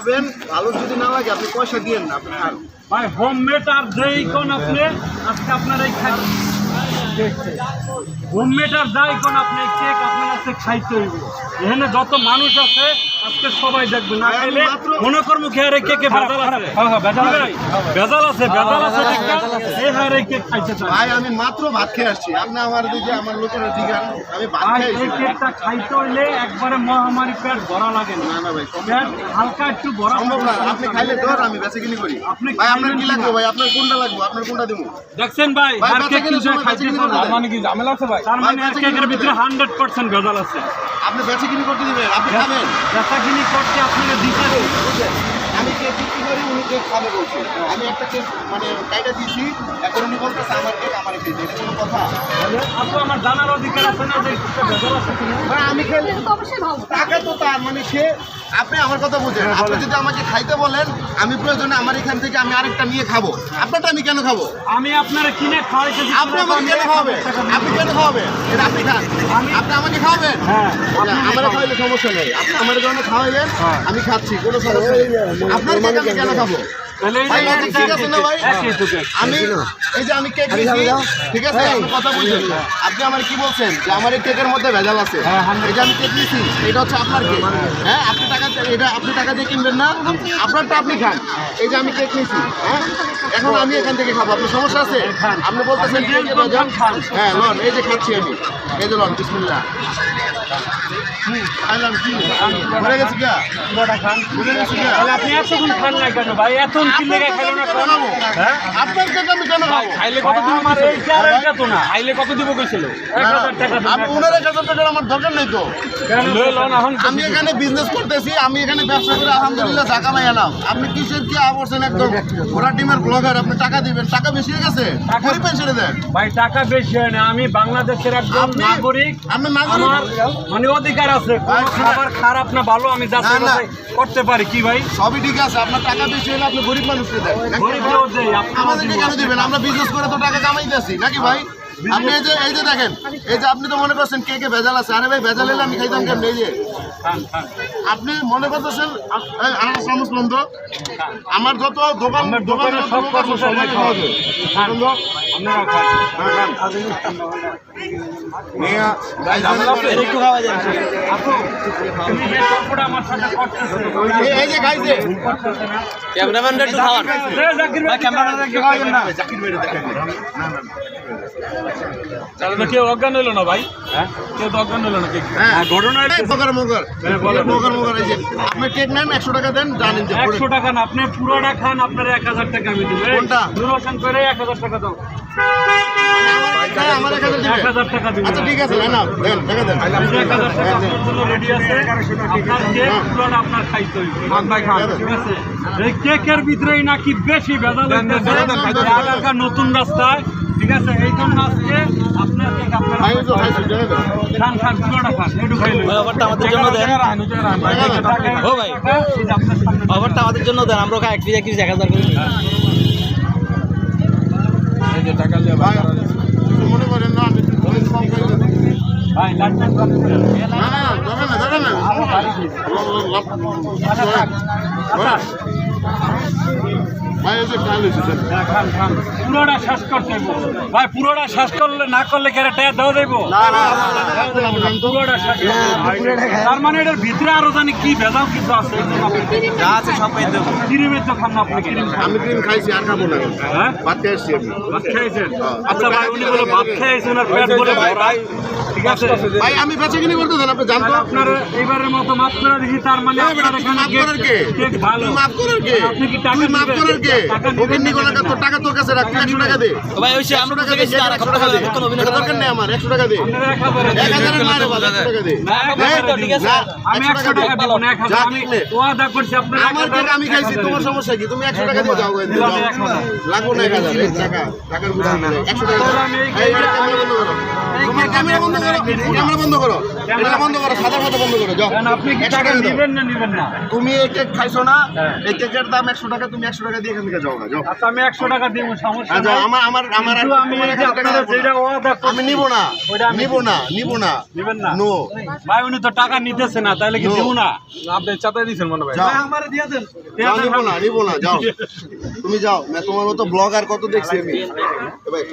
খাবেন, ভালো যদি না লাগে আপনি পয়সা দিয়েন না, আপনি খান। ভাই হোমমেড আর যেই কোন আপনি আজকে আপনার এই হোমমেড আর যাই কোন আপনি কেক আপনার কাছে খাইতে হইব। এখানে যত মানুষ আছে আজকে সবাই দেখবেন, না খাইলে মনে করবো খেয়ারে কেকে ভেজাল আছে। ভেজাল আছে, ভেজাল আছে, এই হারে কেক খাইতে চাই। ভাই আমি মাত্র ভাত খেয়ে আসছি, আপনি আমার দিকে আমার লোকেরা জিগান, আমি ভাত খেয়ে এই কেকটা খাইতে হইলে একবারে মহামারী পেট ভরা লাগে না। না ভাই পেট হালকা একটু ভরা সম্ভব না, আপনি খাইলে ধর আমি বেঁচে কিনি করি। ভাই আপনার কি লাগবে ভাই, আপনার কোনটা লাগবে, আপনার কোনটা দেবো? দেখছেন ভাই আর কেক কিনতে খাইতে মানে কি ঝামেলা আছে ভাই? তার মানে কেকের ভিতরে 100% ভেজাল আছে। আপনি বেঁচে কিনি করতে দিবেন, আপনি খাবেন। বেচাকিনি করতে আপনাকে দিতে আমি কেক বিক্রি করি, উনি কেক খাবে বলছে। আমি একটা কেক মানে কাইটা দিয়েছি, এখন উনি বলতেছে আমার কেক আমার খেতে, এটা কোনো কথা? আপু আমার জানার অধিকার আছে না যে ভেজাল আছে কিনা? ভাই আমি খেলে টাকা তো তার মানে সে, আপনি আমার কথা বুঝেন, আপনি যদি আমাকে খাইতে বলেন আমি প্রয়োজনে আমার এখান থেকে আমি আরেকটা নিয়ে খাবো, আপনারটা আমি কেন খাবো? আমি আপনারা কিনে খাওয়াইতে আপনি আমাকে কেন খাওয়াবেন? আপনি কেন খাওয়াবেন? এটা আপনি খান, আপনি আমাকে খাওয়াবেন? হ্যাঁ আমার খাওয়াইলে সমস্যা নেই, আপনি আমার জন্য খাওয়াইবেন, আমি খাচ্ছি, কোনো সমস্যা নেই। আপনার কেক আমি কেন খাবো? ভাই লজিক ঠিক আছে না ভাই? আমি এই যে আমি কেক নিয়েছি, ঠিক আছে, আপনি কথা বুঝছেন, আপনি আমার কি বলছেন যে আমার এই কেকের মধ্যে ভেজাল আছে, এই যে আমি কেক নিয়েছি এটা হচ্ছে আপনার কেক, হ্যাঁ আপনি টাকা, এটা আপনি টাকা দিয়ে কিনবেন না, আপনারটা আপনি খান। এই যে আমি কেক নিয়েছি, হ্যাঁ এখন আমি এখান থেকে খাবো, আপনার সমস্যা আছে? আপনি বলতেছেন কেকের ভেজাল, হ্যাঁ লন, এই যে খাচ্ছি আমি, এই যে লন, বিসমিল্লাহ। আপনি এতক্ষণ খান না কেন ভাই? এত কিনলে খাইলো না কেন? আপনার কেক আমি কেন খাবো? খাইলে কত দিব? আমার এইটা আর এইটা তো না, খাইলে কত দিব কইছিল? 1000 টাকা দিব। আমি ওনার 1000 টাকার আমার দরকার নেই তো। আমি এখানে বিজনেস করতেছি, আমি এখানে ব্যবসা করে আলহামদুলিল্লাহ টাকা মাই এলাম। আপনি কিসের কি আবর্ছেন একদম ওরা টিমের ব্লগার, আপনি টাকা দিবেন, টাকা বেশি হয়ে গেছে, গরিব ছেড়ে দেন ভাই। টাকা বেশি হয় না, আমি বাংলাদেশের একজন নাগরিক, আপনি নাগরিক, আমার মানে অধিকার আছে, খাবার খারাপ না ভালো আমি যাচাই করতে পারি কি ভাই? সবই ঠিক আছে, আপনার টাকা বেশি হলে আপনি গরিব মানুষকে দেন, গরিবরাও দেই, আমাদেরকে কেন দিবেন? আমরা বিজনেস করে তো টাকা কামাইতেছি নাকি ভাই? আপনি এই যে দেখেন, এই যে আপনি তো মনে করছেন কেকে ভেজাল আছে, আরে ভাই ভেজাল এলে আমি খাইতাম কেমন? এই যে আপনি মনে করতেছেন আমার চামচ বন্ধ, আমার যত দোকানে সব করবো সবাই খাওয়াবে। এই যে খাইছে ক্যামেরাম্যানটা একটু খাওয়ান, তাহলে কেউ অজ্ঞান হইলো না ভাই? হ্যাঁ কেউ তো অজ্ঞান হইলো না। ঘটনা আপনি কেক নেন 100 টাকা দেন, জানেন 100 টাকা না, আপনি পুরোটা খান, আপনার 1000 টাকা আমি দিব। কোনটা? দুরোশন করে 1000 টাকা দাও। আমার 1000 টাকা দিব। আচ্ছা ঠিক আছে, না দেন টাকা দেন। 1000 টাকা আপনার জন্য রেডি আছে, আপনার কেক পুরোটা আপনার খাইতে হইবে। ঠিক আছে, এই কেকের ভিতরেই নাকি বেশি ভেজাল হইতেছে এলাকার নতুন রাস্তায়। ঠিক আছে, এই জন্য আজকে আপনার কেক আপনার খান খান পুরোটা খান, একটু খাইলে আমাদের জন্য দেন। ও ভাই খবরটা আমাদের জন্য দেন, আমরা এক পিস 1000 করে নিই। এই যে টাকা দিয়ে ভাই মনে করেন না, আমি কম করে দেব ভাই লাইটটা কম করে না না ভাই এই যে কাল হয়েছে খান খান পুরোটা শ্বাস করতে হইব ভাই। পুরোটা শ্বাস করলে না করলে কেটে টাকা দেওয়া যাইব? পুরোটা শ্বাস তার মানে এটার ভিতরে আরো জানি কি ভেজাল কিছু আছে, যা আছে সব পাই দেব। ক্রিমের তো খান না আপনি? ক্রিম আমি ক্রিম খাইছি, আর খাবো না। হ্যাঁ ভাত খেয়েছি আমি। ভাত খাইছেন? আচ্ছা ভাই উনি বলে ভাত খাইছেন আর পেট বলে ভাই। ঠিক আছে ভাই, আমি বেচাকিনি করতেছেন, আপনি জানতো আপনার এইবারের মতো মাফ করে দিছি। তার মানে আপনার এখানে মাফ করার কে? কেক ভালো। মাফ করার কে? আপনি কি টাকা মাফ করার কে? ওকে নিকোলা তোর টাকা তোর কাছে রাখ, 100 টাকা দে ভাই ওই আমরা টাকা দে, 100 টাকা দে, কোনো দরকার নেই আমার, 100 টাকা দে। 1000 এর মারে বাবা, 100 টাকা দে। ঠিক আছে আমি 100 টাকা দেব না, 1000 আমি ওয়াদা করছি আপনার। আমার টাকা আমি খাইছি, তোমার সমস্যা কি? তুমি 100 টাকা দিয়ে যাও, লাগবো না 1000 টাকার বুঝি 100 টাকা। এই ক্যামেরা বন্ধ করো। তোমার ক্যামেরা বন্ধ করো, ক্যামেরা বন্ধ করো, এটা বন্ধ করো, সাদার মতো বন্ধ করো, যাও। আপনি কি 100 টাকা টাকা দাও। নেবেন না নেবেন না? তুমি এই কেক খাইছো না, এই কেকের দাম 100 টাকা, তুমি 100 টাকা দিয়ে এখান থেকে যাও, যাও। আচ্ছা আমি 100 টাকা দিব, সমস্যা যাও, নাই। আমার কিন্তু আমি এই যে আপনারা যেটা ওয়াদা করছেন, আমি নিব না, ওইটা আমি নিব না, নিব না, নেবেন না? নো। ভাই উনি তো টাকা নিতেছে না, তাহলে কি No. দিব না? আপনি চাঁদা দিয়েছেন মনে হয় যাও। আমারে দিয়ে দেন। যাও, নিব না, যাও। তুমি যাও, তোমার মতো ব্লগার কত দেখছি আমি। এ ভাই